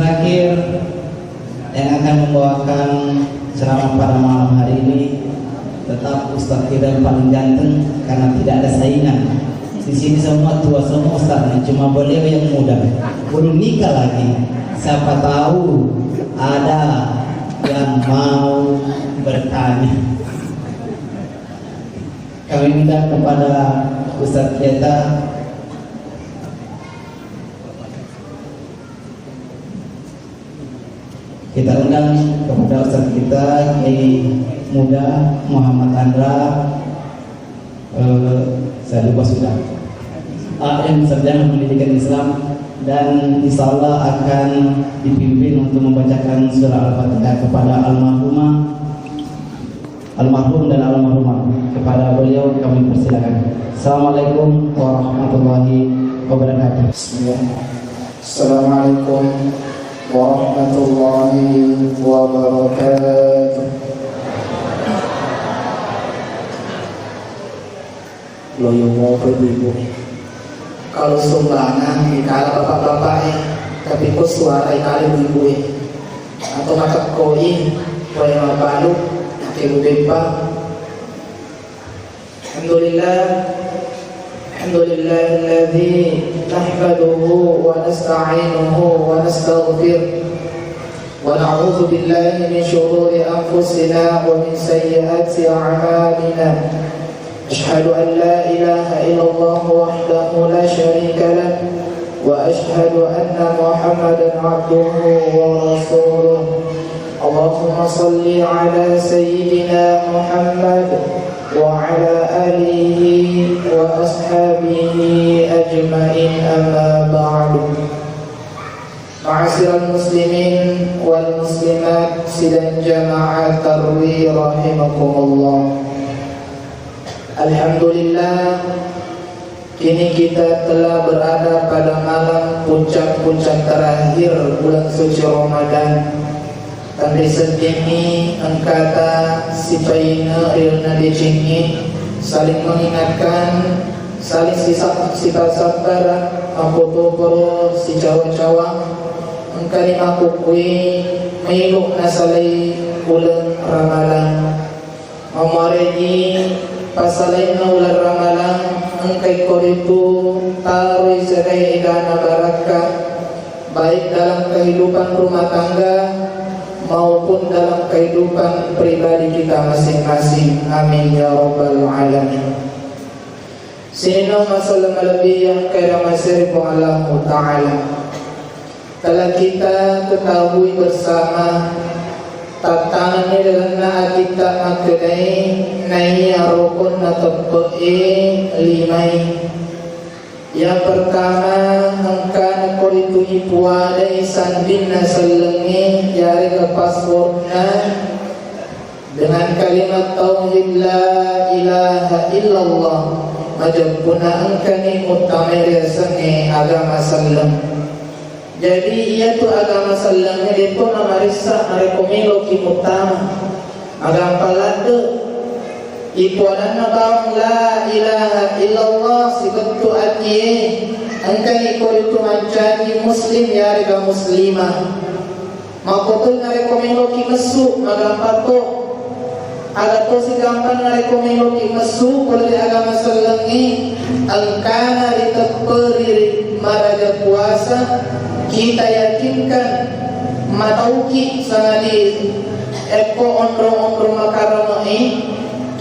Terakhir yang akan membawakan ceramah pada malam hari ini tetap Ustadz kita yang paling ganteng karena tidak ada saingan. Di sini semua tua semua Ustadz, cuma beliau yang muda, belum nikah lagi. Siapa tahu ada yang mau bertanya. Kami minta kepada Ustadz kita undang kepada Ustadz kita Kiai Muda Muhammad Andra, saya lupa sudah, AM Sarjana Pendidikan Islam, dan insya Allah akan dipimpin untuk membacakan surah Al-Fatihah kepada almarhum dan almarhumah. Kepada beliau kami persilakan. Assalamualaikum warahmatullahi wabarakatuh. Assalamualaikum warahmatullahi wabarakatuh. Loyong mau ibu. Kalau sumbangan kalau bapak-bapak tapi kok suara kali ibu atau matak koi koi mabalu kilu bempa. Alhamdulillahilladzi nahmaduhu wa nasta'inuhu wa nastaghfiruh wa na'udzu billahi min shururi anfusina wa min sayyiati a'malina. Ashhadu an la ilaha illallah wahdahu la syarika lah wa ashhadu anna Muhammadan 'abduhu wa rasuluh. Allahumma shalli ala sayyidina Muhammad wa ala alihi wa ashabihi ajma'in, amma ba'du. Ma'asyiral muslimin wal muslimat sidang jamaah tarwih rahimakumullah. Alhamdulillah, kini kita telah berada pada malam puncak-puncak terakhir bulan suci Ramadan. Tandai sedini angkata sipaina ilna dicingi saling mengingatkan, saling sifat sabar amputuporo si cawa-cawa engkani makukui mailuk nasalai bulan ramalan mamaregi pasalain na ular ramalan engkai koritu tarui serai egana baraka baik dalam kehidupan rumah tangga maupun dalam kehidupan pribadi kita masing-masing. Amin ya rabbal alamin. Sino masalah lebih yang kaya masyarakat Allah Ta'ala. Telah kita ketahui bersama tatangan nilai kita makenai naya rukun atau limai. Yang pertama angka koritu ipuada isandin nasalengi yari ke pasportna dengan kalimat tauhid la ilaha illallah majapuna angka ni utamere sange agama sallam. Jadi ia tu agama sallamnya itu nama risa narekomelo ki utama agama palade ipuadanna bawang la ilaha illallah sikatu atiye angkani koritu mancani muslim yariga muslimah makotul narekomelo ki mesu magampato agato si gampan narekomelo ki mesu kulli agama sallangi angkana diteperi maraja puasa kita yakinkan matauki sangali eko ondro-ondro makaramai.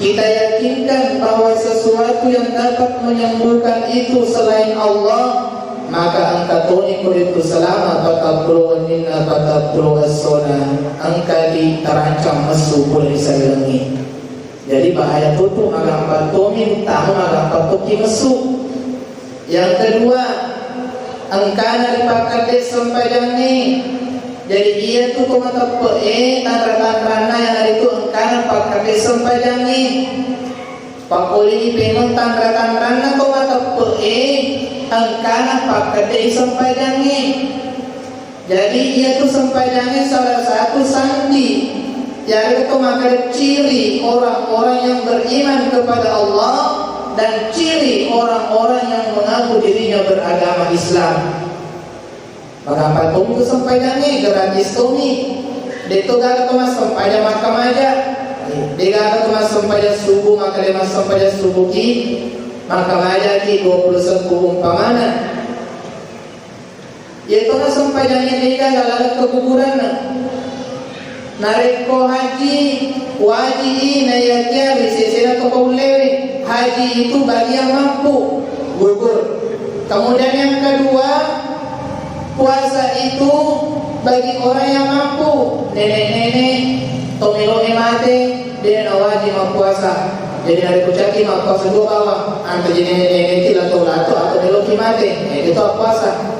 Kita yakinkan bahwa sesuatu yang dapat menyembuhkan itu selain Allah, maka angka toni kuritu selama patabro nina patabro asona angka terancam mesu boleh salengi. Jadi bahaya tutu agam patomi tamu agam patoki mesu. Yang kedua, angka dari pakade sampai jani. Jadi dia tu kau mata tanda-tanda yang ada itu engkau pakai sampai jangi pakuli pengen tanda-tanda kau mata engkau pakai sampai jangi. Jadi dia tu sampai jangi salah satu sandi yaitu maka ciri orang-orang yang beriman kepada Allah dan ciri orang-orang yang mengaku dirinya beragama Islam. Maka tunggu sempajangnya gratis tumi. Dito gaga tumas sempajang makam aja. Dia gaga tumas sempajang subuh maka dia mas sempajang subuh ki. Makam aja ki 21 umpamana. Yaitu na sempajangnya dia gaga lalat ke kuburan na. Nareko haji wajib nayaknya bisesena ke paulewe. Haji itu bagi yang mampu gugur. Kemudian yang kedua, puasa itu bagi orang yang mampu. Nenek-nenek tomelo emate dia na wajib puasa. Jadi dari kucaki puasa dua bawah. Antara nenek-nenek tilato-lato atau melo kimate, itu puasa.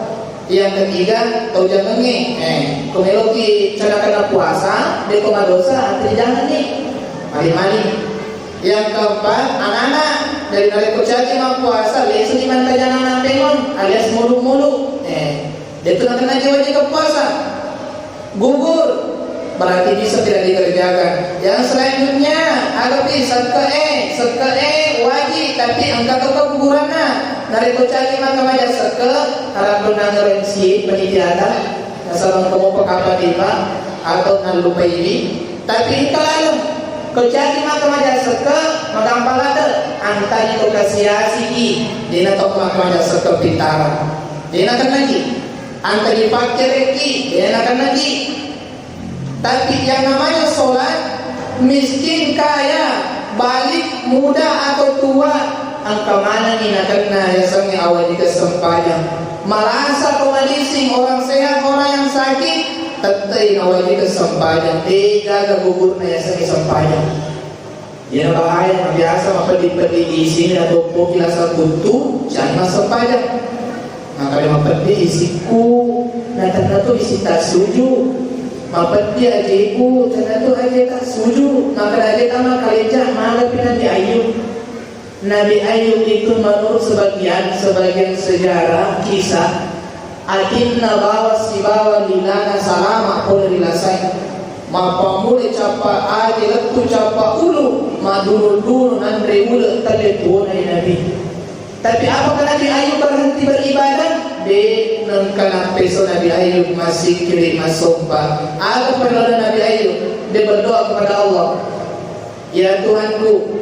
Yang ketiga, tau jangan nih, kumelo ki cara kena puasa, dia koma dosa, antri jangan nih, mali-mali. Yang keempat, anak-anak dari kucaki puasa, lesu di mantai jangan pengon, alias mulu-mulu, dia tuh kena wajib ke puasa, gugur, berarti bisa tidak dikerjakan. Yang selanjutnya, agak bisa seke wajib, tapi angkat ke kuburan dari kucaki maka maja seke harap referensi penelitian asal kamu pekapa lima atau nalupa ini tapi kalau kucaki maka maja seke magampang ada antara itu kasiasi dina tok maka maja seke pitara dina kan lagi antara dipakai reki dina kan lagi tapi yang namanya sholat miskin kaya balik muda atau tua angka mana ni nak kena ya sangi awal di kesempatan merasa kondisi orang sehat orang yang sakit tetai awal di kesempatan jaga gugur na ya sangi sempatan ya bahaya biasa mapedi-pedi di sini atau kilasan buntu jangan sempatan maka dia mapedi isiku natana tu isi tak suju mapedi ajiku natana tu aja tak suju maka aja tama kalejah malah pindah di Ayub. Nabi Ayub itu menurut sebagian sejarah kisah atinna bawa si bawa dilana salama oleh dilasai mapamule capa aja letu capa ulu madulu andre ulu teletu Nabi tapi apakah Nabi Ayub berhenti beribadah de nengkana peso Nabi Ayub masih kiri masompa apa pada Nabi Ayub dia berdoa kepada Allah ya Tuhanku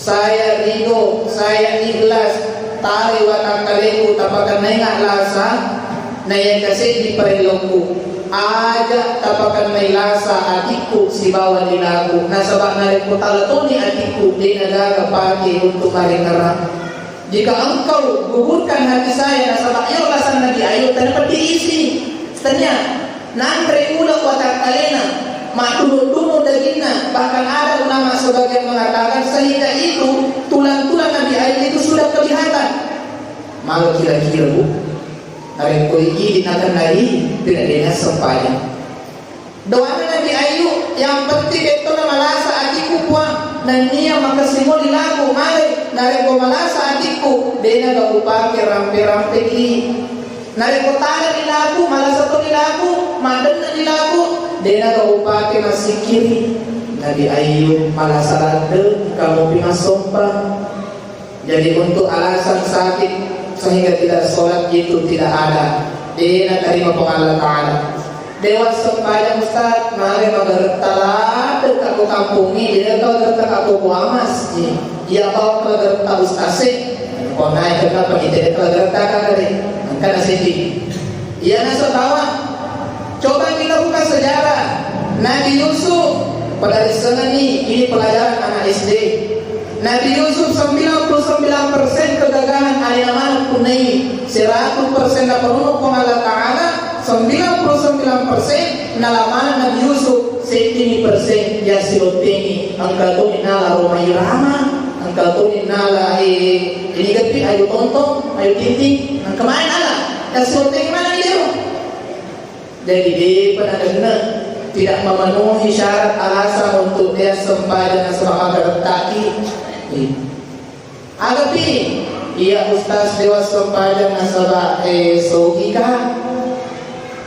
saya ridho, saya ikhlas tari watak kaleku tapakan nengak lasa naya kasih di periloku aja tapakan lasa adikku si bawa di lagu nasabak nariku talatoni adikku di negara pagi untuk hari nerang jika engkau gugurkan hati saya nasabak yuk lasan Nabi Ayub tanpa diisi setanya nantre ulah watak kalena Makdulu dagingnya bahkan ada ulama sebagian mengatakan sehingga itu tulang-tulang Nabi Ayub itu sudah kelihatan. Malu kira-kira bu, dari koi dinakan lagi tidak dengan sempaya. Doa Nabi Ayub yang penting itu malasa atiku puang dan dia maka semua dilaku mari dari ko malasa atiku dia gak upake rampe-rampe ki. Dari kota dilaku malasa to dilaku maden dilaku. Dena kau pakai masih kiri Nabi Ayub malah salade kamu pima sompa jadi untuk alasan sakit sehingga tidak sholat itu tidak ada dena terima pengalah ta'ala dewa sempaya Ustaz mari magertala dekat ke kampung ini dia kau gertak aku buamas dia kau gertak Ustaz kau naik kenapa kita kau gertak kagak karena sedih ia nasa tawa. Coba kita buka sejarah Nabi Yusuf pada sana ini pelajaran anak SD. Nabi Yusuf 99% kegagalan alinaman kunai 100% dapat Allah Ta'ala 99% nalaman Nabi Yusuf 1% ya siloteni angka tu nala romai rama angka tu nala ini gapi ayo tonton ayo tinting angka main ala ya siloteni mana dia. Jadi dia benar-benar tidak memenuhi syarat alasan untuk dia sempaya sama agar taki. Agapi, ia Ustaz dewa sempaya nasabah sogika.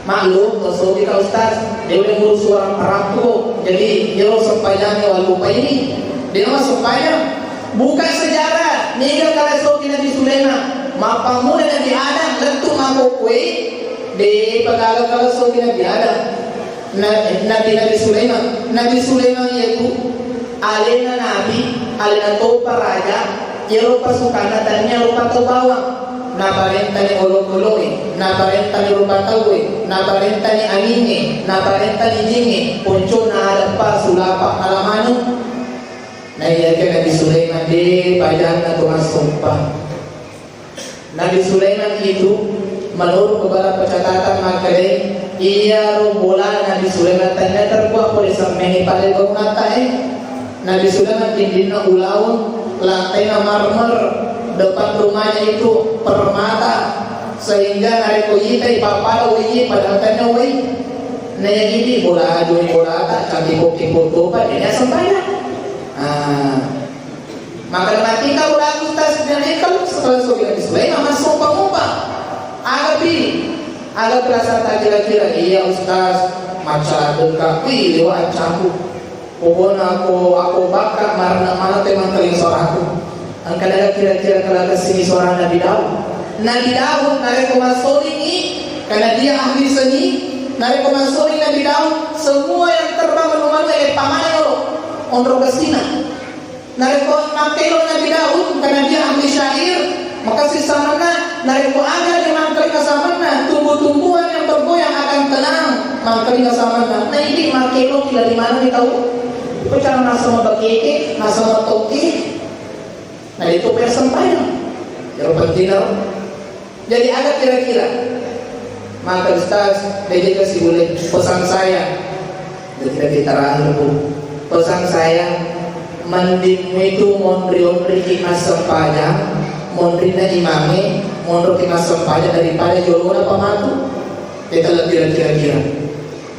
Maklum, sogika Ustaz dia udah ngurus orang perampok. Jadi dia sempayanya walupa ini. Dia mah sempaya. Bukan sejarah. Niga kala sogi Nabi Sulaiman. Mapamu Nabi Adam lentu mako kue. di pagkala kalau so Nabi Adam, Nabi Sulaiman. Nabi Sulaiman itu alena nabi, alena topa raja, ya rupa sukana tanya rupa to bawang. Na parenta ni olok-olok, na parenta ni rupa tawi, na parenta ni angine, na parenta ni jingi, ponco na adapa sulapa alamanu. Na iya ke Nabi Sulaiman di padang na Tuhan sumpah. Nabi Sulaiman itu menurut beberapa catatan makanya ia bola Nabi Sulaiman tanya terbuat oleh semehi pada gongata Nabi Sulaiman dindingna ulaun lantainya marmer depan rumahnya itu permata sehingga nareko yita ipapala wiyi pada tanya wiyi naya ini bola adu bola tak cantik-cantik topa dia sembahyang. Maka ketika udah Ustaz dan Ekal setelah Nabi Sulaiman masuk pemumpa agak perasaan tak kira-kira iya Ustaz maca dekat lewat campur pokoknya aku bakar mana teman teling suaraku angkat ada kira-kira kalau kesini suara Nabi Daud nareko masolingi karena dia ahli seni nareko masoling Nabi Daud semua yang terbang menuju pamanyo ondro kesina nareko makelo Nabi Daud karena dia ahli syair maka sisa mana nareko ada di mangkali kasamana tumbuh-tumbuhan yang bergoyang akan tenang mangkali kasamana nah ini makelo tidak di mana nih tahu cara nasa mau bakeke nasa mau toke nah itu persampaian yang penting jadi agak kira-kira maka Ustaz dia kasih boleh pesan saya jadi terakhir pesan saya mending itu mondri kimas sempaya mondri na imame mondro kimas sempaya daripada jolona pematu kita lebih kira-kira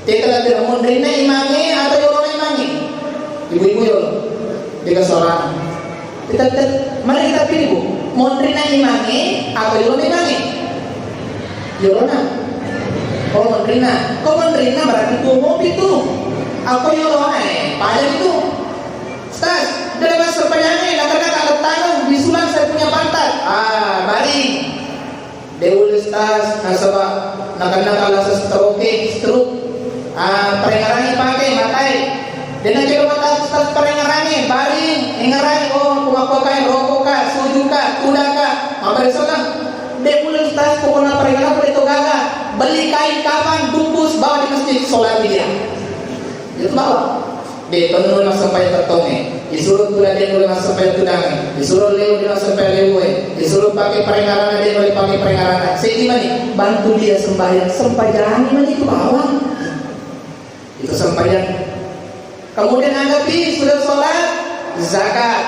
kita lebih mondri na imame atau jolona imame ibu-ibu yolo dia seorang mari kita pilih bu mondri na imame atau jolona imame jolona oh mondri na berarti kumop itu aku jolona payah itu Ustaz, dalam masa perjalanan nak ada tanam bisulan saya punya pantat. Mari. Deul Ustaz, nasaba nak kalah stroke. Perengarangi pakai matai. Dan nak mata Ustaz perengarangi, baring, engarangi kumakokai rokoka, sujuka, kudaka. Apa salah? Deul Ustaz pokoknya perengaran boleh togaga. Beli kain kapan bungkus bawa di masjid solat dia. Itu bawa. Dia penuh sampai tertonge, disuruh tulah dia boleh sampai tudange, disuruh leo dia sampai lewe, disuruh pakai perengaran dia boleh pakai perengaran. Segi mana? Bantu dia sembahyang mana itu bawang. Itu sembahyang. Kemudian anggapi sudah sholat, zakat,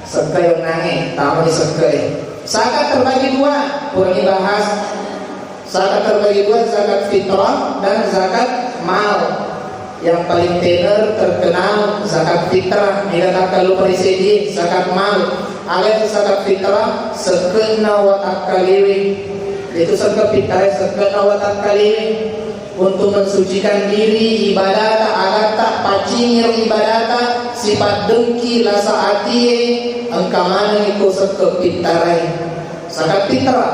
sekai nange, tamu sekai. Zakat terbagi dua, kurang dibahas. Zakat terbagi dua, zakat fitrah dan zakat mal. Yang paling terkenal zakat fitrah dikatakan lupa disedi zakat mal alat zakat fitrah sekena watak kaliwi itu zakat fitrah sekena watak kaliwi untuk mensucikan diri ibadat agar tak pacingir ibadat sifat dengki lasa hati engkamana ikut zakat fitrah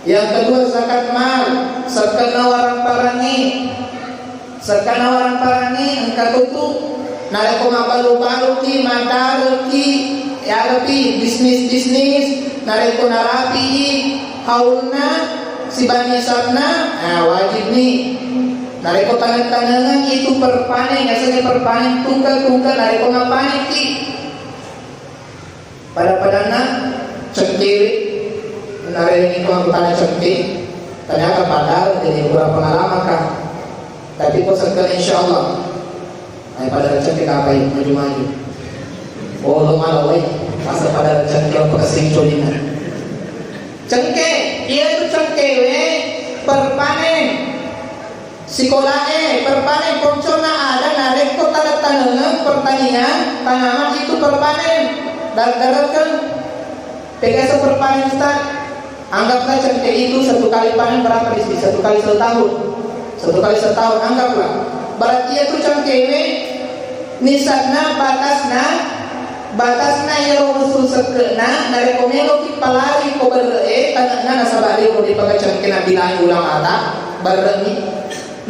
yang kedua zakat mal sekena warang parangi sekana orang parani engkau tu nareko mabalu-balu ki mandar ki yarapi bisnis nareko narapi haulna si bani sabna wajib ni nareko tangan-tangan itu perpanen asalnya perpanen tunggal nareko ngapain ki pada cengkir nareko ini kalau tanya cengkir ternyata padahal jadi beberapa pengalaman kah tapi kau sekali insyaallah pada recek kita apa ini maju lo malah masa pada recek kita persing colina cengke ia itu cengke perpanen sekolah perpanen koncona ada narek kota tanaman pertanian tanaman itu perpanen darkan pegas perpanen Ustaz anggaplah cengke itu satu kali panen berapa di sini satu kali setahun anggaplah berarti itu cengkeh nisabna batasna batasna yero musul sekena narekomelo ki palari ko berre tanana nasabari ko di pagacangkena bilang ulang ata berni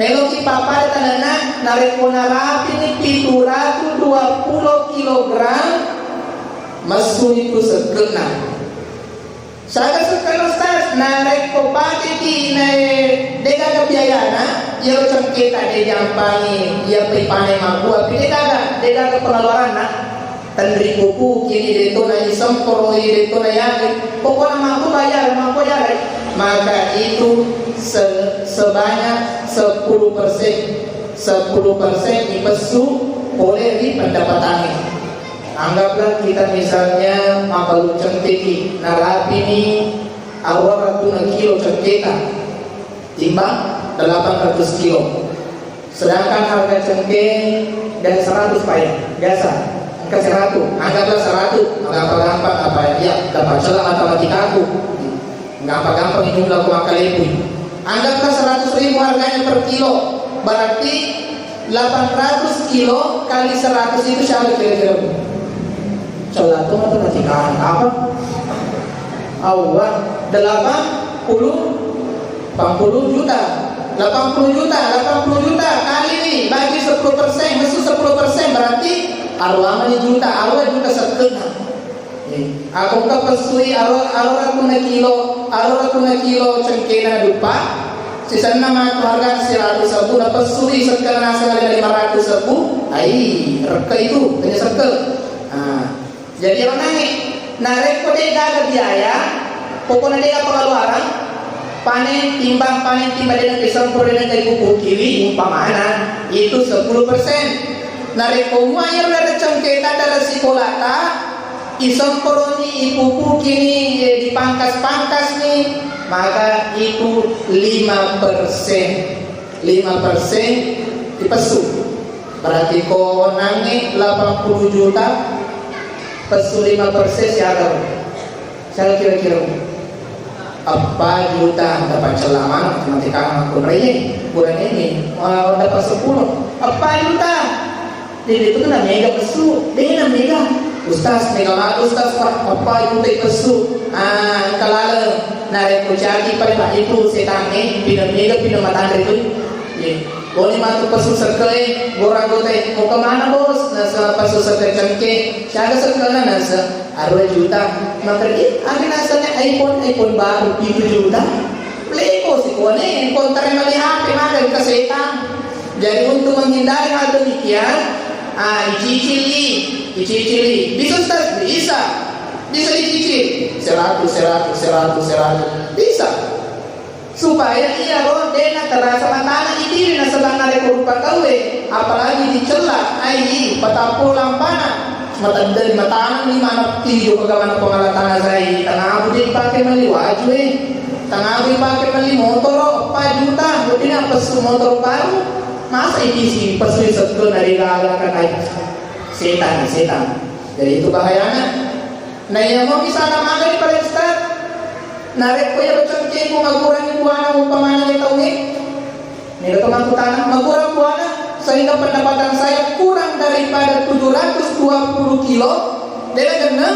melo ki papa tanana narekona rapi ni 720 kilogram masuni ku sekena saga sekena stars nareko pati ki na dega biayana yero cangketa de jampangi dia pripane magua dega pengeluaran na tandri buku kini dito na isang poro dito na yan pokoknya mampu bayar maka itu sebanyak 10% dipesu oleh di pendapatannya. Anggaplah kita misalnya mapalu cengkeki narapi ini awal ratusan kilo cengketa timbang 800 kilo sedangkan harga cengkeh dan 100 payah biasa ke 100, anggaplah 100, gampang-gampang apa ya, dapat celah matematika aku gampang-gampang ini jumlah uang kalipu anggaplah 100.000 harganya per kilo berarti 800 kilo kali 100 itu siapa kira-kira celah itu matematika apa? awal 80 juta 80 juta kali ini bagi 10% mesti 10% berarti arwah juta sekena. Aku tak persui arwah aku na kilo cengkena dupa. Sisa nama harga 100 ribu dapat persui sekena sekali 500 ribu. Ai, reka itu hanya sekel. Jadi orang nangis. Narek kode ada biaya. Pokoknya dia pengeluaran. Panen timbang dengan pisang dengan dari buku kiri umpamana itu 10%. Nareko muayar dari cengketa dari sikolata isang koroni ipupu kini dipangkas-pangkas nih maka itu 5% dipesu berarti ko nangi 80 juta pesu 5% saya kira-kira apa juta dapat celaman matematika aku bulan ini dapat 10 apa juta jadi itu kena mega pesu dia mega ustaz apa itu teh pesu kalala nare pucaki pada itu setane pindah mata itu boleh masuk pesu serkei goragote mau kemana bos nasa pesu serkei cengke siapa serkei nasa 2 juta maka ini asalnya iPhone baru 7 juta leko sih kone kontra melihat ada kesehatan jadi untuk menghindari hal demikian dicicili bisa Ustaz? bisa dicicil 100 bisa supaya ia roh dena terasa matana itiri na sebang nare kurupa kawe apalagi dicela ai patapu lampana mata dari matana ni mana tijo kagawan pengalatana saya tengah abu dipakai meli waju tengah abu dipakai meli motor 4 juta jadi pesu motor baru masa ini pesu setel dari galakan aja setan jadi itu bahayanya nah yang mau misalnya magai pada Ustaz narek ko ya cengke ko magurangi buana umpamanya kita tahu nih teman tanah magurang buana sehingga pendapatan saya kurang daripada 720 kilo dia kena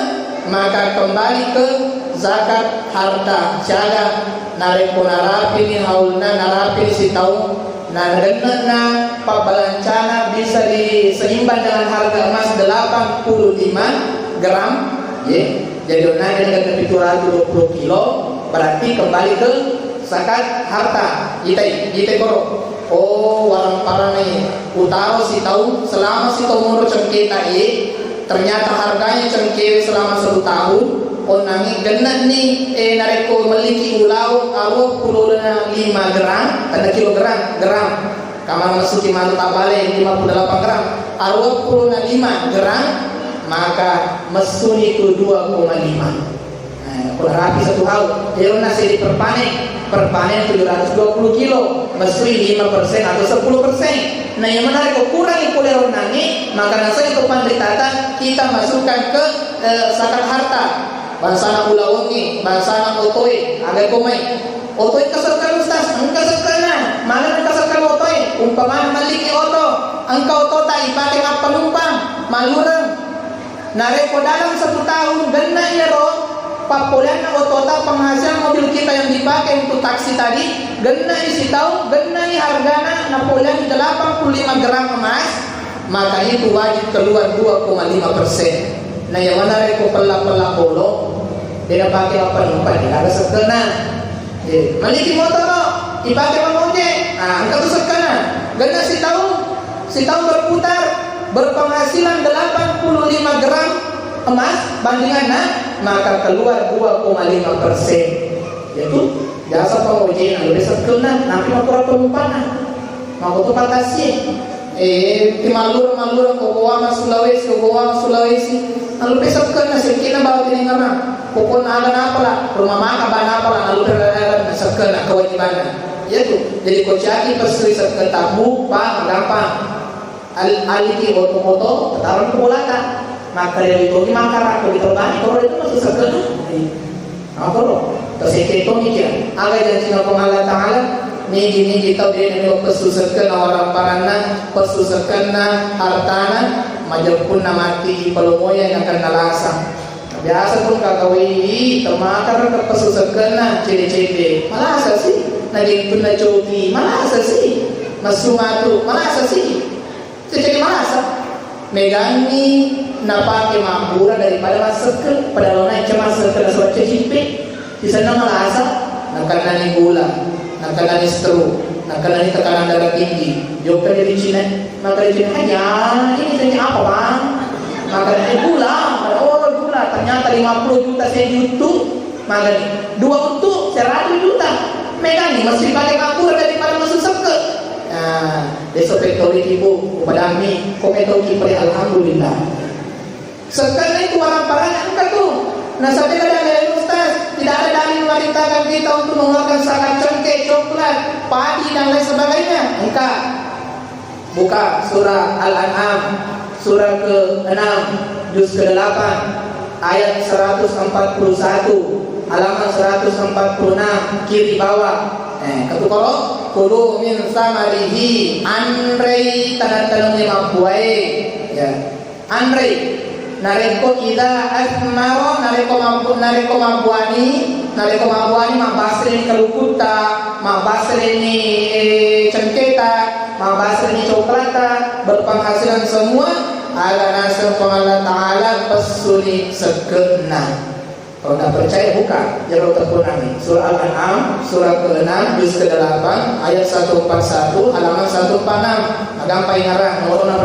maka kembali ke zakat harta jaga narek ko narapi ni haulna narapi si tahu nah na pabalancana bisa diseimbang dengan harga emas 85 gram jadi naik dengan 720 kilo berarti kembali ke zakat harta itai koro warang parang nih utara si tahu selama si tahu menurut cengketa ternyata harganya cengkeh selama 1 tahun nangi genat nih nareko meliki ulau 25 gram ada kilogram kamar masuki malu tabale 58 gram 25 gram maka mesun itu 2,5 rapi 1 hal dia nasi di perpanen 720 kilo mesui 5% atau 10%. Nah yang menarik kurangi kuliah nangi maka nasi itu pandritata kita masukkan ke zakat harta bansana ulawangi bansana otoi agar komai otoi keserkan Ustaz engkau serkana malah keserkan otoi umpama maliki oto engkau oto tak ipakai penumpang malurang nareko dalam 1 tahun genna ya roh papulian na total penghasilan mobil kita yang dipakai untuk taksi tadi genna isi tahu genna hargana napulian 85 gram emas, maka itu wajib keluar 2,5%. Nah yang mana reko pelak bolo dia pakai apa lupa dia ada sekena maliki motor no dipakai mengojek angkat tu sekena genna si tahu berputar berpenghasilan 85 gram emas bandingannya maka keluar 2,5%. Yaitu jasa pengojek lalu dia sekena nanti motor penumpang mau tu patasi malur kokoama Sulawesi lalu besok kena sekena bawa ini karena pokok naga napala rumah makan banapala lalu berada sekena kewajibannya yaitu jadi kocaki persui sekena pak gampang aliki foto taruh ke bolata maka dari itu makar aku diterbang kalau itu masuk sekena apa loh terus itu mikir agak janji ngomong Allah Ta'ala nigi tahu dia ni pesusakan orang parana pesusakan hartana majapun mati pelumoya yang akan nalasang biasa pun kakawai termakar ke pesusakan cede malasa sih naging tuna cobi malasa sih masumatu malasa sih cede malasa megani napake mampura daripada masakan padahal naik cuma sekedar suatu cipik di sana malasa nakana ni gula nakana ni stroke, nakana ni tekanan darah tinggi. Jauh dari Cina, maka di Cina hanya ini tanya apa bang? Maka ini gula, gula ternyata 50 juta saya YouTube, maka ni 2 untuk 100 juta. Mereka ni masih pakai makmur daripada masuk seke. Besok petori ibu kepada kami, komentar kita alhamdulillah. Sekarang itu orang parahnya angkat tu. Nah sampai ada Ustaz, tidak ada dalil memerintahkan kita untuk mengeluarkan zakat cengkeh, coklat, padi dan lain sebagainya. Enggak. Buka surah Al-An'am, surah ke-6, juz ke-8, ayat 141, halaman 146, kiri bawah. Ketukoro, kudu min samarihi anrei tanda-tanda mampuai. Ya. Anrei nareko ida asmaro nareko mampuani mambasre kelukuta mambasre ni cengketa mambasre ni coklata berpenghasilan semua ala nasr Allah Ta'ala pesuni sekena. Kalau tak percaya buka jalur terpunami surah Al-An'am surah ke-6 juz ke-8 ayat 141 halaman 146 gampang ngarang orang